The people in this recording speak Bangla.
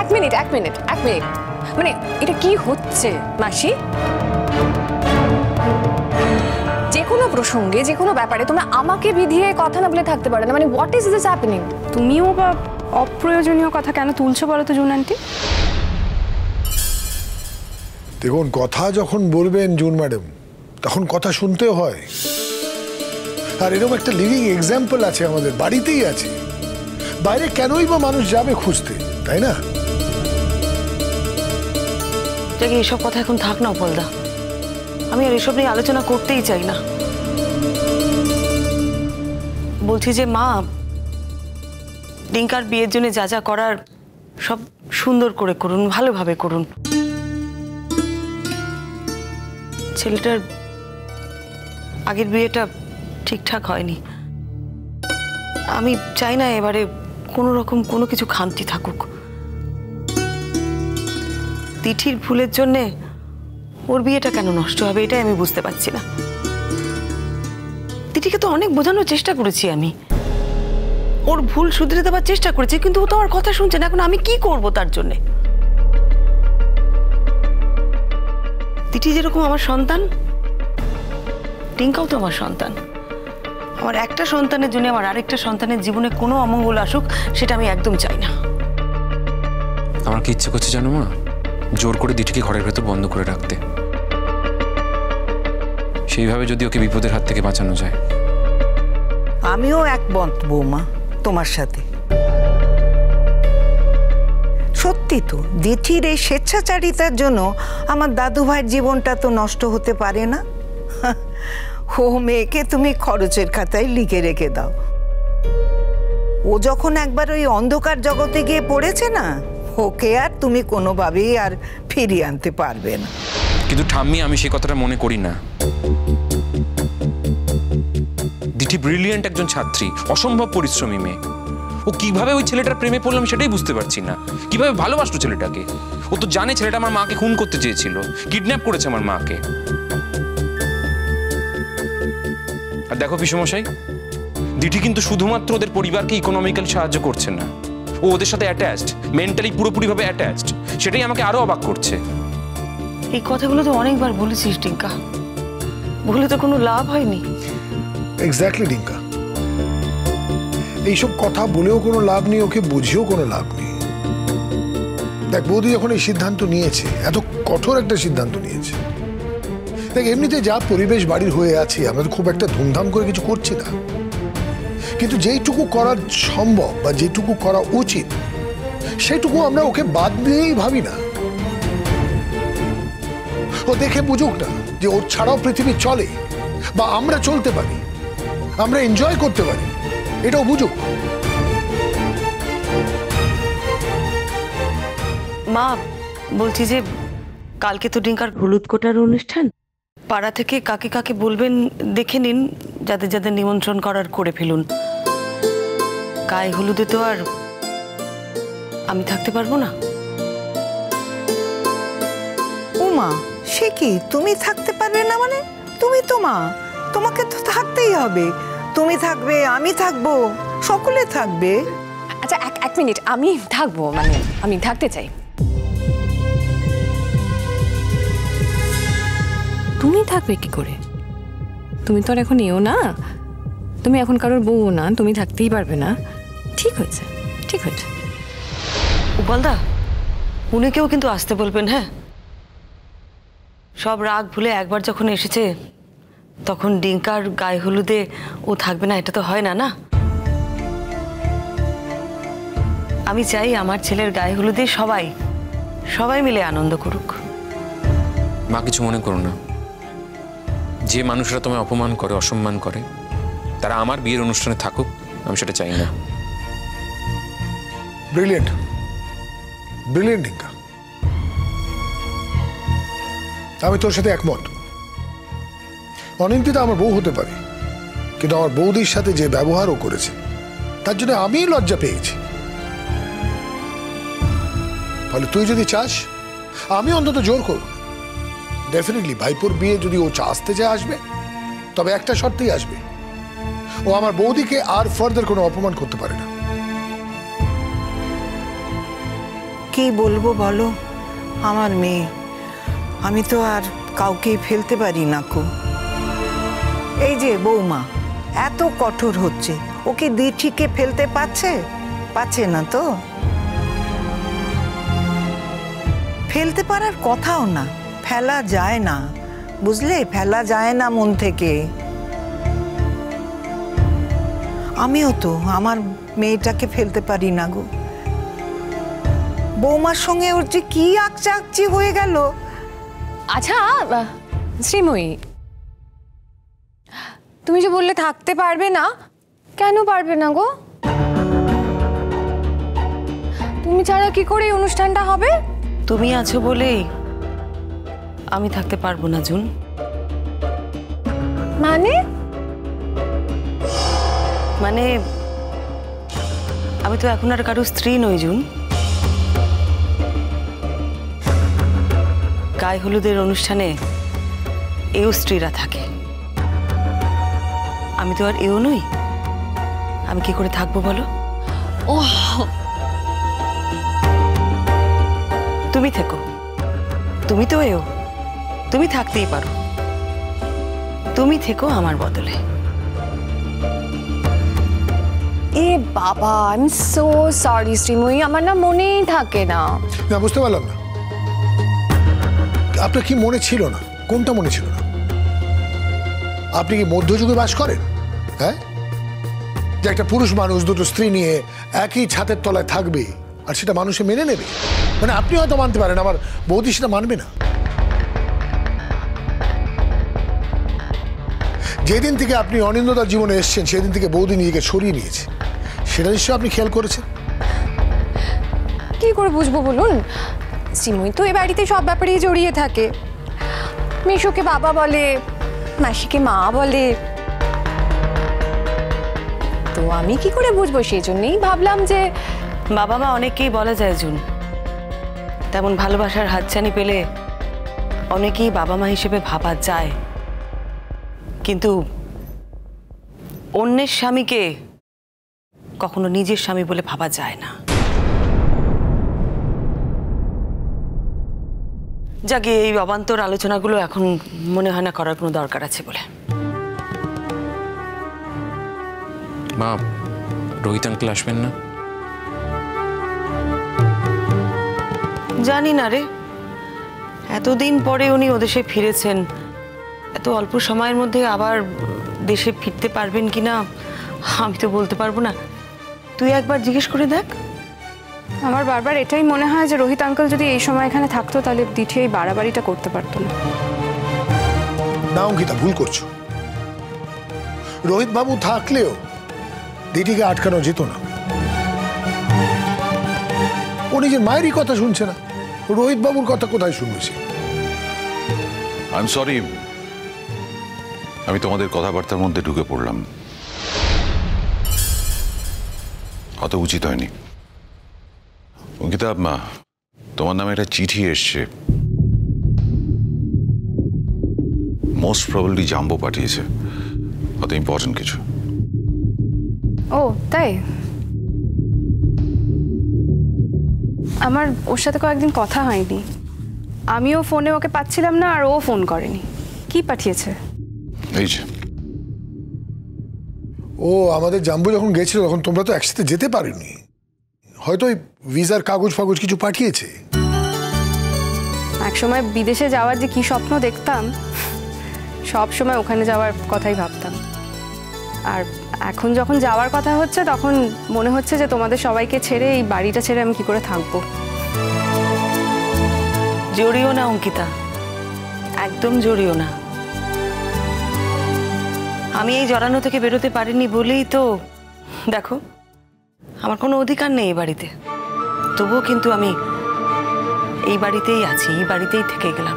এক মিনিট মানে এটা কি হচ্ছে মাসি? যে কোনো প্রসঙ্গে যে কোনো ব্যাপারে তোমরা আমাকে বিধিয়ে কথা না বলে থাকতে পারো না। মানে হোয়াট ইজ দিস হ্যাপেনিং? তুমিও বা অপ্রয়োজনীয় কথা কেন তুলছো বলো তো জুন আন্টি? দেখুন, কথা যখন বলবেন জুন ম্যাডাম, তখন কথা শুনতেও হয়। আর এরকম একটা লিভিং এক্সাম্পল আছে, আমাদের বাড়িতেই আছে। বাইরে কেনই বা মানুষ যাবে খুঁজতে, তাই না? এসব কথা এখন থাক না উপলদা, আমি আর এসব নিয়ে আলোচনা করতেই চাই না। বলছি যে মা, ডিঙ্কার বিয়ের জন্য যা যা করার সব সুন্দর করে করুন, ভালোভাবে করুন। ছেলেটার আগের বিয়েটা ঠিকঠাক হয়নি। আমি চাই না এবারে কোনো রকম কোনো কিছু খামতি থাকুক। তিথির ভুলের জন্যে ওর বিয়েটা কেন নষ্ট হবে, এটাই আমি বুঝতে পারছি না। তিথিকে তো অনেক বোঝানোর চেষ্টা করেছি আমি, ওর ভুল শুধরে দেওয়ার চেষ্টা করেছি, কিন্তু ও তো আমার কথা শুনছে না। এখন আমি কি করব তার জন্যে? তিথি যেরকম আমার সন্তান, টিঙ্কাও তো আমার সন্তান। আমার একটা সন্তানের জন্য আমার আরেকটা সন্তানের জীবনে কোনো অমঙ্গল আসুক, সেটা আমি একদম চাই না। আমার কি ইচ্ছে করছে জানো মা, জোর করে দিঠিকে ঘরের ভেতর বন্ধ করে রাখতে। সেইভাবে যদি ওকে বিপদের হাত থেকে বাঁচানো যায়। আমিও একমত বৌমা তোমার সাথে। সত্যি তো, দিঠির এই স্বেচ্ছাচারিতার জন্য আমার দাদু ভাইয়ের জীবনটা তো নষ্ট হতে পারে না। ও মেয়েকে তুমি খরচের খাতায় লিখে রেখে দাও। ও যখন একবার ওই অন্ধকার জগতে গিয়ে পড়েছে না, ওকে আর তুমি কোনোভাবেই আর ফিরিয়ে আনতে পারবে না। কিন্তু ঠাম্মি, আমি সেই কথাটা মনে করি না। দিঠি ব্রিলিয়েন্ট একজন ছাত্রী, অসম্ভব পরিশ্রমী মেয়ে। ও কিভাবে ওই ছেলেটার প্রেমে পড়লাম সেটাই বুঝতে পারছি না। কিভাবে ভালোবাসলো ছেলেটাকে? ও তো জানে ছেলেটা আমার মাকে খুন করতে চেয়েছিল, কিডন্যাপ করেছে আমার মাকে। আর দেখো পিসমশাই, দিঠি কিন্তু শুধুমাত্র ওদের পরিবারকে ইকোনমিক্যাল সাহায্য করছে না, ও ওদের সাথে অ্যাটাচড, মেন্টালি পুরোপুরিভাবে অ্যাটাচড। সেটাই আমাকে আরো অবাক করছে। এই কথাগুলো তো অনেকবার বলেছিস টিঙ্কা, বলে তো কোনো লাভ হয়নি। এক্স্যাক্টলি ডিঙ্কা, এইসব কথা বলেও কোনো লাভ নেই, ওকে বুঝিয়েও কোনো লাভ নেই। দেখ বৌদি যখন এই সিদ্ধান্ত নিয়েছে, এত কঠোর একটা সিদ্ধান্ত নিয়েছে, দেখ এমনিতে যা পরিবেশ বাড়ির হয়ে আছে, আমরা তো খুব একটা ধুমধাম করে কিছু করছি না, কিন্তু যেইটুকু করা সম্ভব বা যেটুকু করা উচিত সেটুকু আমরা ওকে বাদ দিয়েই ভাবি না। ও দেখে বুঝুক না যে ওর ছাড়াও পৃথিবী চলে, বা আমরা চলতে পারি, আমরা এনজয় করতে পারি, এটাও বুঝুক। মা, বলছি যে কালকে তো ডিঙ্কার হলুদ কোটার অনুষ্ঠান, পাড়া থেকে কাকে কাকে বলবেন দেখে নিন, যাদের যাদের নিমন্ত্রণ করার করে ফেলুন। গায়ে হলুদে তো আর আমি থাকতে পারবো না। উমা, সে কি তুমি থাকতে পারবে না? মানে তুমি তো মা, তোমাকে তো থাকতেই হবে। তুমি থাকবে, আমি থাকবো, সকলে থাকবে। আচ্ছা এক মিনিট, আমি থাকবো, মানে আমি থাকতে চাই। তুমি থাকবে কি করে? তুমি তো আর এখন এও না, তুমি এখন কারোর বউ না, তুমি থাকতেই পারবে না। ঠিক হয়েছে, ঠিক হয়েছে। উপলদা, উনিকেও কিন্তু আসতে বলবেন। হ্যাঁ, সব রাগ ভুলে একবার যখন এসেছে, তখন ডিঙ্কার গায়ে হলুদে ও থাকবে না, এটা তো হয় না। না, আমি চাই আমার ছেলের গায়ে হলুদে সবাই সবাই মিলে আনন্দ করুক। মা কিছু মনে করো না, যে মানুষরা তোমায় অপমান করে, অসম্মান করে, তারা আমার বিয়ের অনুষ্ঠানে থাকুক, আমি সেটা চাই না। ব্রিলিয়েন্ট, ব্রিলিয়েন্ট ডিঙ্কা, আমি তোর সাথে একমত। অনিন্দিতা আমার বউ হতে পারে, কিন্তু আমার বৌদির সাথে যে ব্যবহারও করেছে, তার জন্য আমি লজ্জা পেয়েছি। ফলে তুই যদি চাস, আমি অন্তত জোর করব। ডেফিনেটলি ভাইপোর বিয়ে যদি ও আসতে চায় আসবে, তবে একটা শর্তেই আসবে, ও আমার বৌদিকে আর ফার্দার কোনো অপমান করতে পারে না। কি বলবো বলো, আমার মেয়ে, আমি তো আর কাউকেই ফেলতে পারি না কো। এই যে বৌমা এত কঠোর হচ্ছে, ওকে দিঠিকে ফেলতে পারছে না তো, ফেলতে পারার কথাও না, ফেলা যায় না, বুঝলে, ফেলা যায় না মন থেকে। আমিও তো আমার মেয়েটাকে ফেলতে পারি না গো। বৌমার সঙ্গে ওর যে কি আকচি হয়ে গেল। আচ্ছা শ্রীময়ী, তুমি যে বললে থাকতে পারবে না, কেন পারবে না গো? তুমি ছাড়া কি করে এই অনুষ্ঠানটা হবে? তুমি আছো বলেই আমি থাকতে পারবো না জুন। মানে মানে আমি তো এখন আর কারো স্ত্রী নই জুন। গায়ে হলুদের অনুষ্ঠানে এও স্ত্রীরা থাকে, আমি তো আর এও নই। আমি কি করে থাকবো বলো? ও তুমি থেকো, তুমি তো এও, তুমি থাকতেই পারো, তুমি থেকো আমার বদলে। এ বাবা, I am so sorry Sreemoyee, আমার না মনেই থাকে না। না, বুঝতে পারলাম না আপনার কি মনে ছিল না, কোনটা মনে ছিল না? আপনি কি মধ্যযুগে বাস করেন? হ্যাঁ, যে একটা পুরুষ মানুষ দুটো স্ত্রী নিয়ে একই ছাদের তলায় থাকবে আর সেটা মানুষে মেনে নেবে? মানে আপনি হয়তো মানতে পারেন, আমার বৌদি সেটা মানবে না। যেদিন থেকে আপনি অনিন্দ্যতার জীবনে এসেছেন সেদিন থেকে বৌদি নিজেকে সরিয়ে নিয়েছে, সেটা নিশ্চয়ই আপনি খেয়াল করেছেন। কি করে বুঝবো বলুন, শ্রীময়ী তো এ বাড়িতে সব ব্যাপারেই জড়িয়ে থাকে। মেশোকে বাবা বলে, মাসিকে মা বলে, তো আমি কি করে বুঝবো? সেই জন্যই ভাবলাম যে বাবা মা অনেককেই বলা যায় জুন, তেমন ভালোবাসার হাতছানি পেলে অনেকেই বাবা মা হিসেবে ভাবা যায়, কিন্তু অন্যের স্বামীকে কখনো নিজের স্বামী বলে ভাবা যায় না। যাকে এই অবান্তর আলোচনাগুলো এখন মনে হয় না করার কোনো দরকার আছে বলে। মা, রোহিত আঙ্কেল আসবেন না? জানি না রে, এতদিন পরে উনি ওদেশে ফিরেছেন, এত অল্প সময়ের মধ্যে আবার দেশে ফিরতে পারবেন কিনা আমি তো বলতে পারবো না। তুই একবার জিজ্ঞেস করে দেখ। আমার বারবার এটাই মনে হয় যে রোহিত আঙ্কেল যদি এই সময় এখানে থাকতো তাহলে দিঠি এই বাড়াবাড়িটা করতে পারতো না। না অঙ্কিতা, ভুল করছো। রোহিত বাবু থাকলেও দিদিকে আটকানো যেত না। ও নিজের মায়েরই কথা শুনছে না, রোহিত বাবুর কথা কোথায় শুনবে সে? আই এম সরি, আমি তোমাদের কথাবার্তার মধ্যে ঢুকে পড়লাম, অত উচিত হয়নি। অঙ্কিতা, তোমার নামে একটা চিঠি এসছে, মোস্ট প্রবাবলি জাম্বো পাঠিয়েছে, অত ইম্পর্টেন্ট কিছু। ও তাই? আমার ওর সাথে কয়েকদিন কথা হয়নি, আমিও ফোনে ওকে পাচ্ছিলাম না আর ও ফোন করেনি। কি পাঠিয়েছে? এই যে, ও আমাদের জাম্বু যখন গেছিল তখন তোমরা তো একসাথে যেতে পারিনি, হয়তো ওই ভিসার কাগজ ফাগজ কিছু পাঠিয়েছে। একসময় বিদেশে যাওয়ার যে কি স্বপ্ন দেখতাম, সব সময় ওখানে যাওয়ার কথাই ভাবতাম। আর এখন যখন যাওয়ার কথা হচ্ছে তখন মনে হচ্ছে যে তোমাদের সবাইকে ছেড়ে এই বাড়িটা ছেড়ে আমি কি করে থাকবো। জড়িও না অঙ্কিতা, একদম জড়িও না। আমি এই জড়ানো থেকে বেরোতে পারিনি বলেই তো দেখো আমার কোনো অধিকার নেই এই বাড়িতে, তবুও কিন্তু আমি এই বাড়িতেই আছি, এই বাড়িতেই থেকে গেলাম।